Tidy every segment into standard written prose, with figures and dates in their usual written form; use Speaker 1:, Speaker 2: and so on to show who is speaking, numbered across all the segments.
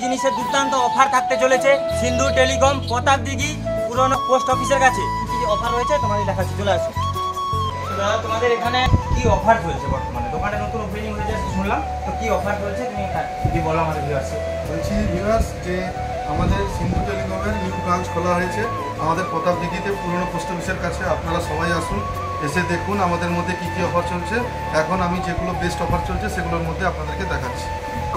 Speaker 1: জিনিসের দুর্দান্ত অফার থাকতে চলেছে সিন্ধু টেলিকম প্রতাপ দিঘি পুরনো পোস্ট অফিসের কাছে। কি অফার রয়েছে তোমাদের দেখাচ্ছি, চলে আসো। তোমাদের এখানে কি অফার চলছে বর্তমানে? দোকানে নতুন ওপেনিং হয়ে যাচ্ছে শুনলাম, তো কি অফার চলছে তুমি যদি বলো আমাদের ভিউয়ার্স।
Speaker 2: বলছি ভিউয়ার্স যে আমাদের সিন্ধু টেলিকমের নিউ ব্রাঞ্চ খোলা হয়েছে আমাদের প্রতাপ দিঘিতে পুরনো পোস্ট অফিসের কাছে। আপনারা সবাই আসুন, এসে দেখুন আমাদের মধ্যে কী কী অফার চলছে। এখন আমি যেগুলো বেস্ট অফার চলছে সেগুলোর মধ্যে আপনাদেরকে দেখাচ্ছি।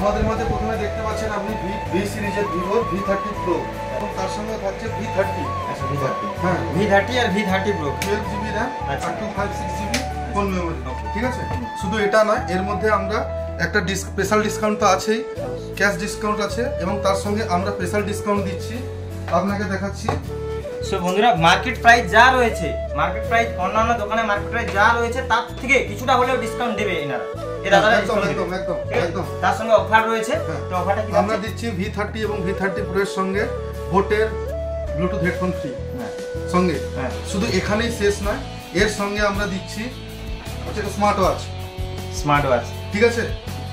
Speaker 2: আমাদের মধ্যে প্রথমে দেখতে পাচ্ছেন আপনি ভি সিরিজের ভিভো V30 Pro এবং তার সঙ্গে থাকছে V30।
Speaker 1: আচ্ছা V30,
Speaker 2: হ্যাঁ
Speaker 1: V30 আর V30 Pro
Speaker 2: 12GB RAM আর 256GB ফোন মেমোরি। ঠিক আছে, শুধু এটা নয়, এর মধ্যে আমরা একটা স্পেশাল ডিসকাউন্ট তো আছেই, ক্যাশ ডিসকাউন্ট আছে এবং তার সঙ্গে আমরা স্পেশাল ডিসকাউন্ট দিচ্ছি, আপনাকে দেখাচ্ছি।
Speaker 1: সো বন্ধুরা, মার্কেট প্রাইস যা রয়েছে, মার্কেট প্রাইস অন্যান্য দোকানে মার্কেট প্রাইস যা রয়েছে তার থেকে কিছুটা হলেও ডিসকাউন্ট দেবে এনারা।
Speaker 2: একদম
Speaker 1: তার সঙ্গে অফার রয়েছে। তো অফারটা কি
Speaker 2: আমরা দিচ্ছি? V30 এবং V30 Pro এর সঙ্গে বোটের ব্লুটুথ হেডফোন ফ্রি সঙ্গে। শুধু এখানেই শেষ নয়, এর সঙ্গে আমরা দিচ্ছি হচ্ছে স্মার্ট ওয়াচ। ঠিক আছে,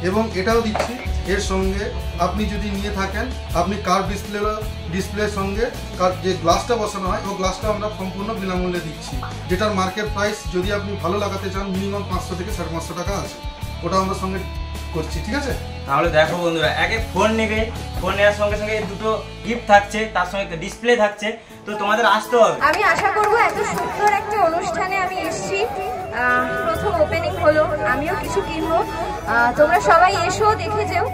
Speaker 2: এবং এটাও দিচ্ছি এর সঙ্গে। আপনি যদি নিয়ে থাকেন, আপনি কার ডিসপ্লের সঙ্গে কার যে গ্লাসটা বসানো হয় ও গ্লাসটা আমরা সম্পূর্ণ বিনামূল্যে দিচ্ছি, যেটার মার্কেট প্রাইস যদি আপনি ভালো লাগাতে চান মিনিমাম 500 থেকে 550 টাকা আছে, ওটা আমরা সঙ্গে করছি। ঠিক আছে,
Speaker 1: তাহলে দেখো বন্ধুরা, একে ফোন নেবে, ফোন নেওয়ার সঙ্গে সঙ্গে দুটো গিফট থাকছে, তার সঙ্গে একটা ডিসপ্লে থাকছে। তো তোমাদের আসতে হবে।
Speaker 3: আমি আশা করব এত সুন্দর একটা অনুষ্ঠানে আমি এসেছি, প্রথম ওপেনিং হলো, আমিও কিছু কিনবো। তোমরা সবাই এসো, দেখে যেও।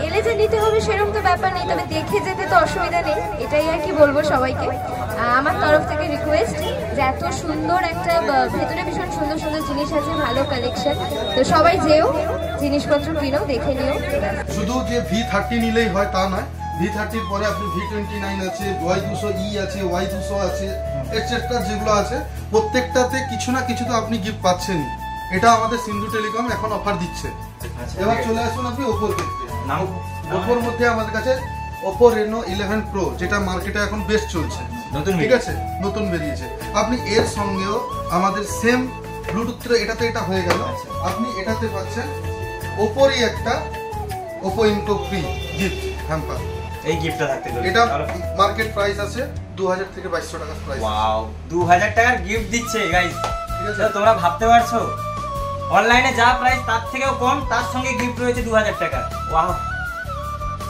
Speaker 3: এলে যে নিতে হবে সেরকম তো ব্যাপার নেই, তবে দেখে যেতে তো অসুবিধা নেই, এটাই আর কি বলবো সবাইকে। আমার তরফ থেকে রিকোয়েস্ট যে এত সুন্দর একটা, ভেতরে ভীষণ সুন্দর সুন্দর জিনিস আছে, ভালো কালেকশন। তো সবাই যেও, জিনিসপত্র কিনো, দেখে নিও।
Speaker 2: শুধু যে V30 নিলেই হয় তা নয়, V30 পরে আপনি V29 আছে, Y200E আছে, Y200 আছে, এটসেট্রা যেগুলো আছে প্রত্যেকটাতে কিছু না কিছু তো আপনি গিফট পাচ্ছেনই। এটা আমাদের সিন্ধু টেলিকম এখন অফার দিচ্ছে। এবার চলে আসুন আপনি ওপোর ক্ষেত্রে। ওপোর মধ্যে আমাদের কাছে ওপো রেনো 11 Pro, যেটা মার্কেটে এখন বেস্ট চলছে, ঠিক আছে, নতুন বেরিয়েছে। আপনি এর সঙ্গেও আমাদের সেম ব্লুটুথ, এটাতে এটা হয়ে গেল, আপনি এটাতে পাচ্ছেন ওপোরই একটা ওপো ইনকো ফ্রি গিফট হ্যাম্পার।
Speaker 1: এই গিফটটা থাকতে চলেছে।
Speaker 2: এটা মার্কেট প্রাইস আছে 2000 থেকে 2200 টাকা প্রাইস।
Speaker 1: ওয়াও, 2000 টাকার গিফট দিচ্ছে গাইস। ঠিক আছে, তোমরা ভাবতে পারছো অনলাইনে যা প্রাইস তার থেকেও কম, তার সঙ্গে গিফট রয়েছে 2000 টাকা। ওয়াও,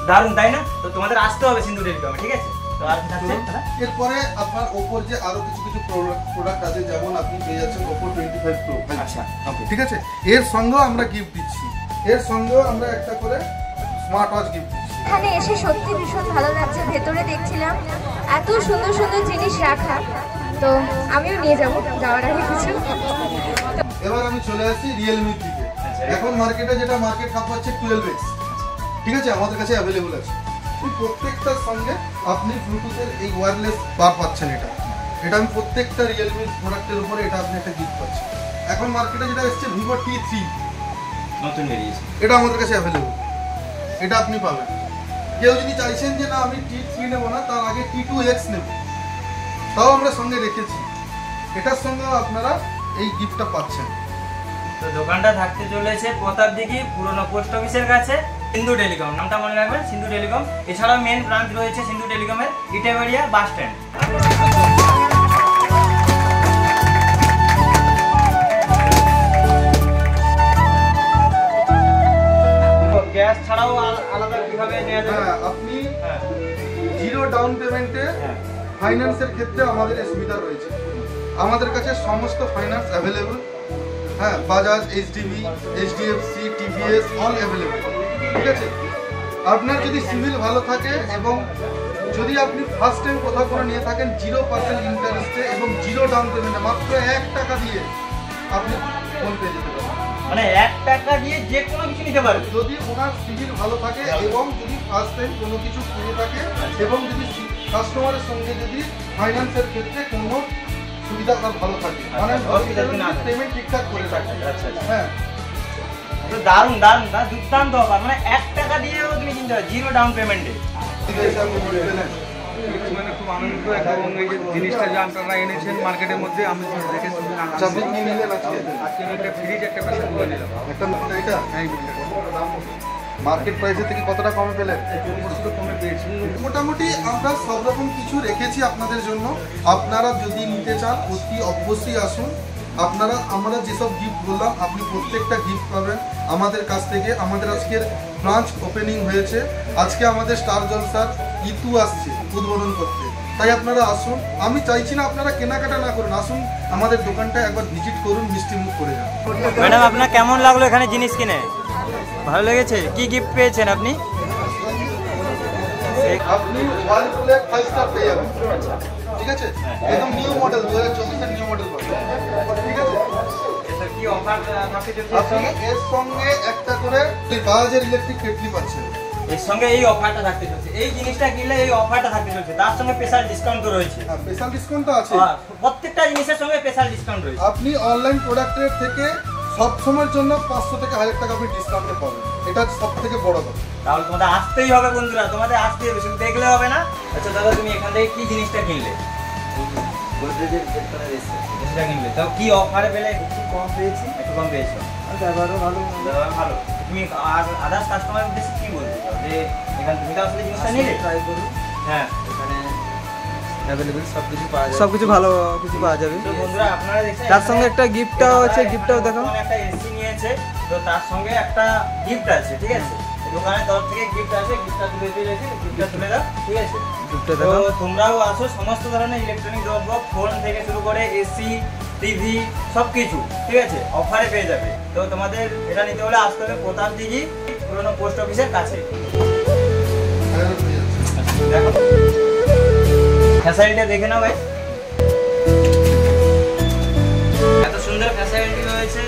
Speaker 1: দারুণ তাই না? তো তোমাদের আসতে হবে সিন্ধু টেলিকমে। ঠিক আছে, তো আর থাকছে
Speaker 2: এরপরে আপনার ওপোর যে আরো কিছু প্রোডাক্ট আছে, যেমন আপনি পেয়ে যাচ্ছেন ওপো 25 Pro।
Speaker 1: আচ্ছা,
Speaker 2: ঠিক আছে, এর সঙ্গেও আমরা গিফট দিচ্ছি, এর সঙ্গেও আমরা একটা করে স্মার্ট ওয়াচ গিফট দিচ্ছি।
Speaker 3: এখানে এসে সত্যি ভীষণ ভালো লাগছে, ভেতরে দেখছিলাম এত সুন্দর সুন্দর জিনিস রাখা, তো আমিও নিয়ে যাবো যাওয়ার আগে কিছু।
Speaker 2: এবার আমি চলে আসি রিয়েলমির দিকে। এখন মার্কেটে যেটা মার্কেট কাপ হচ্ছে 12X, ঠিক আছে, আমাদের কাছে অ্যাভেলেবল আছে। প্রত্যেকটার সঙ্গে আপনি ব্লুটুথের এই ওয়্যারলেস বার পাচ্ছেন। এটা আমি প্রত্যেকটা রিয়েলমি প্রোডাক্টের উপরে এটা আপনি একটা গিফট পাচ্ছেন। এখন মার্কেটে যেটা এসছে ভিভো T3
Speaker 1: নতুন বেরিয়েছে,
Speaker 2: এটা আমাদের কাছে অ্যাভেলেবল, এটা আপনি পাবেন। কেউ যদি চাইছেন যে না আমি T3 নেবো না, তার আগে T2X নেব, তাও আমরা সঙ্গে রেখেছি, এটার সঙ্গেও আপনারা এই গিফটটা পাচ্ছেন।
Speaker 1: তো দোকানটা থাকতে চলেছে প্রতাপ দিঘি পুরনো পোস্ট অফিসের কাছে, সিন্ধু টেলিকম, নামটা মনে রাখবেন, সিন্ধু টেলিকম। এছাড়াও মেন ব্রাঞ্চ রয়েছে সিন্ধু টেলিকমের ইটাবেরিয়া বাস স্ট্যান্ড। গ্যাস ছাড়াও আলাদা কিভাবে নেওয়া যাবে?
Speaker 2: আপনি জিরো ডাউন পেমেন্টে ফাইন্যান্সের ক্ষেত্রে আমাদের সুবিধা রয়েছে। আমাদের কাছে সমস্ত ফাইন্যান্স অ্যাভেলেবল। হ্যাঁ, Bajaj, HDB, HDFC, TVS all available. ঠিক আছে, আপনার যদি সিভিল ভালো থাকে এবং যদি আপনি ফার্স্ট টাইম কোথাও করে নিয়ে থাকেন 0% ইন্টারেস্টে এবং জিরো ডাউন পেমেন্টে মাত্র 1 টাকা দিয়ে আপনি ফোন পেয়ে যেতে পারেন।
Speaker 1: মানে 1 টাকা দিয়ে যে কোনো কিছু নিতে পারবেন
Speaker 2: যদি ওনার সিভিল ভালো থাকে এবং যদি ফার্স্ট টাইম কোনো কিছু কিনে থাকে এবং যদি কাস্টমারের সঙ্গে যদি ফাইন্যান্সের ক্ষেত্রে কোনো সুবিধা তার ভালো থাকে, মানে পেমেন্ট ঠিকঠাক করে থাকে। হ্যাঁ,
Speaker 1: তো দারুণ দারুণ দুর্দান্ত অফার, মানে 1 টাকা দিয়েও তুমি কিনতে পারো জিরো ডাউন পেমেন্টে।
Speaker 4: মানে খুব আনন্দ এবং এই যে জিনিসটা যে আপনারা এনেছেন মার্কেটের মধ্যে, আমি দেখে শুনে
Speaker 2: আজকে
Speaker 4: একটা ফ্রিজ একটা পেশা করে নিলাম।
Speaker 2: একটা এটা
Speaker 4: হ্যাঁ,
Speaker 2: মার্কেট প্রাইসের থেকে কতটা কমে পেলেন?
Speaker 4: 40% কমে পেয়েছি।
Speaker 2: মোটামুটি আমরা সব রকম কিছু রেখেছি আপনাদের জন্য। আপনারা যদি নিতে চান অতি অবশ্যই আসুন। আমরা যেসব গিফট বললাম আপনি প্রত্যেকটা গিফট পাবেন আমাদের কাছ থেকে। আমাদের আজকের ব্রাঞ্চ ওপেনিং হয়েছে, আজকে আমাদের স্টার জলসার ইতু আসছে উদ্বোধন করতে, তাই আপনারা আসুন। আমি চাইছি না আপনারা কেনাকাটা না করুন, আসুন আমাদের দোকানটা একবার ভিজিট করুন, মিষ্টি মুখ করে যান।
Speaker 1: ম্যাডাম আপনার কেমন লাগলো এখানে জিনিস কিনে? ভালো লেগেছে? কি গিফট পেয়েছেন আপনি?
Speaker 2: আপনি ওয়ালপুলে 5 স্টার পেয়ে যাবেন, ঠিক আছে? একদম নিউ মডেল 2024 এর নিউ মডেল পাবেন, ঠিক আছে?
Speaker 1: এটা কি অফার থাকতে চলেছে?
Speaker 2: আপনি এর সঙ্গে একটা করে 5000 ইলেকট্রিক কেটলি পাচ্ছেন।
Speaker 1: এর সঙ্গে এই অফারটা থাকতে চলছে, এই জিনিসটা কিনলে এই অফারটা থাকতে চলছে, তার সঙ্গে স্পেশাল ডিসকাউন্ট রয়েছে।
Speaker 2: হ্যাঁ, স্পেশাল ডিসকাউন্ট তো আছে।
Speaker 1: আর প্রত্যেকটা জিনিসের সঙ্গে স্পেশাল ডিসকাউন্ট রয়েছে।
Speaker 2: আপনি অনলাইন প্রোডাক্টের থেকে সব সময়ের জন্য 500 থেকে 1000 টাকা আপনি ডিসকাউন্টে পাবেন, এটা সবথেকে বড় কথা।
Speaker 1: তাহলে তোমাদের আসতেই হবে বন্ধুরা, তোমাদের আসতেই হবে, শুধু দেখলে হবে না। আচ্ছা দাদা, তুমি এখান থেকে কি জিনিসটা কিনলে?
Speaker 4: গোদরেজের হেডফোনের এসছে।
Speaker 1: জিনিসটা কিনলে তাও কি অফারে পেলে?
Speaker 4: একটু কম পেয়েছি,
Speaker 1: একটু কম পেয়েছো,
Speaker 4: ব্যবহারও ভালো।
Speaker 1: ভালো। তুমি আদার্স কাস্টমারের উদ্দেশ্যে কি বলতে চাও যে এখান তুমি তো আসলে জিনিসটা নিলে?
Speaker 4: ট্রাই করুন,
Speaker 1: হ্যাঁ,
Speaker 4: এখানে অ্যাভেলেবল সব কিছু পাওয়া যাবে।
Speaker 5: সবকিছু ভালো কিছু পাওয়া যাবে।
Speaker 1: তো বন্ধুরা আপনারা দেখছেন
Speaker 5: তার সঙ্গে একটা গিফটটাও আছে, গিফটটাও দেখাও।
Speaker 1: একটা এসি নিয়েছে, তো তার সঙ্গে একটা গিফট আছে, ঠিক আছে? দোকানের তরফ থেকে গিফট আছে, গিফটটা তুলে দিয়েছি, গিফটটা তুলে দাও, ঠিক আছে?
Speaker 5: গিফটটা
Speaker 1: তো
Speaker 5: দেখাও।
Speaker 1: তোমরাও আসো, সমস্ত ধরনের ইলেকট্রনিক দ্রব্য, ফোন থেকে শুরু করে এসি, টিভি সবকিছু, ঠিক আছে, অফারে পেয়ে যাবে। তো তোমাদের এটা নিতে হলে আসতে হবে প্রতাপ দিঘি পুরনো পোস্ট অফিসের কাছে। দেখো ফ্যাসিলিটি দেখে নাও ভাই, এত সুন্দর ফ্যাসিলিটি রয়েছে,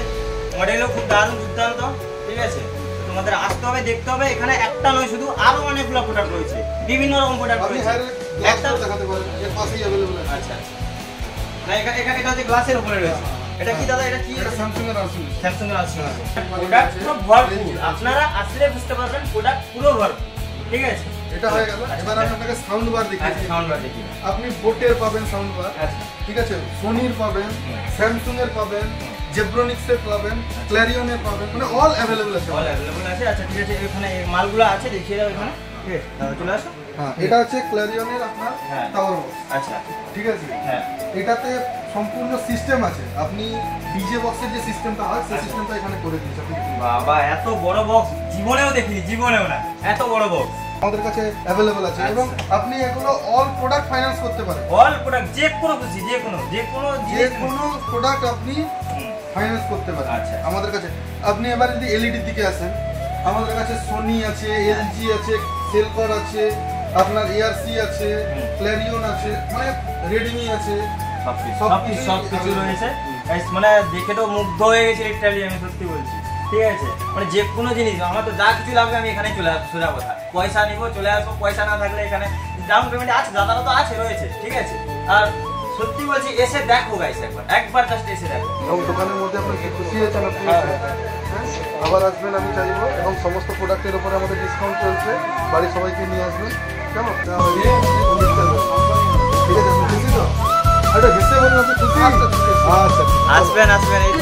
Speaker 1: মডেলও খুব দারুণ দুর্দান্ত, ঠিক আছে? তোমাদের আসতে হবে, দেখতে হবে, এখানে একটা নয় শুধু আরো অনেকগুলো প্রোডাক্ট রয়েছে, বিভিন্ন রকম প্রোডাক্ট
Speaker 2: আপনি
Speaker 1: রয়েছে।
Speaker 2: একটা দেখাতে পারেন, এর পাশেই अवेलेबल আছে।
Speaker 1: আচ্ছা, না এখানে এটা হচ্ছে গ্লাসের উপরে রয়েছে। এটা কি দাদা? এটা কি?
Speaker 2: এটা স্যামসাং এর আছে।
Speaker 1: স্যামসাং এর আছে। প্রোডাক্ট পুরো ভরপুর, আপনারা আসলে বুঝতে পারবেন প্রোডাক্ট পুরো ভরপুর, ঠিক আছে?
Speaker 2: এটা হয়ে গেল। এবার আমি আপনাকে সাউন্ড বার
Speaker 1: আচ্ছা,
Speaker 2: দেখাচ্ছি।
Speaker 1: সাউন্ড বার দেখি।
Speaker 2: আপনি বোটের পাবেন সাউন্ড বার,
Speaker 1: আচ্ছা,
Speaker 2: ঠিক আছে? সোনির পাবেন, স্যামসাং এর পাবেন, জেব্রনিক্স এর পাবেন, ক্ল্যারিয়ন এর পাবেন, মানে অল अवेलेबल আছে।
Speaker 1: অল अवेलेबल আছে। আচ্ছা ঠিক আছে, এখানে এই মালগুলো আছে, দেখিয়ে দাও এখানে, ঠিক আছে? তাহলে চলে আসো।
Speaker 2: হ্যাঁ, এটা হচ্ছে ক্ল্যারিয়নের আপনার
Speaker 1: হ্যাঁ।
Speaker 2: টাওয়ার বক্স,
Speaker 1: আচ্ছা,
Speaker 2: ঠিক আছে?
Speaker 1: হ্যাঁ,
Speaker 2: এটাতে সম্পূর্ণ সিস্টেম আছে। আপনি ডিজে বক্সের যে সিস্টেমটা হয় সেই
Speaker 1: আচ্ছা।
Speaker 2: সিস্টেমটা এখানে করে দিয়েছে। আপনি
Speaker 1: বাবা এত বড় বক্স জীবনেও দেখিনি, জীবনেও না, এত বড় বক্স।
Speaker 2: আমাদের কাছে अवेलेबल আছে
Speaker 1: আচ্ছা।
Speaker 2: এবং আপনি এগুলো অল প্রোডাক্ট ফাইন্যান্স করতে পারেন।
Speaker 1: অল প্রোডাক্ট যে কোনো খুশি, যে কোনো
Speaker 2: যে
Speaker 1: জিনিস।
Speaker 2: কোনো প্রোডাক্ট আপনি
Speaker 1: হুম,
Speaker 2: ফাইন্যান্স করতে পারেন
Speaker 1: আচ্ছা।
Speaker 2: আমাদের কাছে। আপনি এবার যদি এলইডির দিকে আসেন, আমাদের কাছে সোনি আছে, এলজি আছে, সেলকর আছে, আপনার এআরসি আছে,
Speaker 1: হুম।
Speaker 2: ক্ল্যারিয়ন আছে, মানে রেডমি আছে।
Speaker 1: সবকিছু রয়েছে। Guys, মানে দেখে তো মুগ্ধ হয়ে গেছি লিটারালি, আমি সত্যি বলছি, ঠিক আছে? মানে যে কোনো জিনিস আমার তো যা কিছু লাগবে আমি এখানে চলে আসবো, সোজা কথা। পয়সা নিবো, চলে আসবো, পয়সা না থাকলে এখানে ডাউন পেমেন্ট আছে, দাদারা তো আছে, রয়েছে, ঠিক আছে? আর সত্যি বলছি, এসে দেখো গাইস, একবার জাস্ট এসে দেখো।
Speaker 2: এবং দোকানের মধ্যে আপনি যে খুশি হয়েছেন আপনি আবার আসবেন আমি চাইবো। এবং সমস্ত প্রোডাক্টের উপরে আমাদের ডিসকাউন্ট চলছে, বাড়ির সবাইকে নিয়ে আসবেন, কেমন? ঠিক আছে, আপনি খুশি তো? আচ্ছা, হেসে বলুন আপনি খুশি? আচ্ছা, ঠিক আছে।
Speaker 1: আসবেন, এই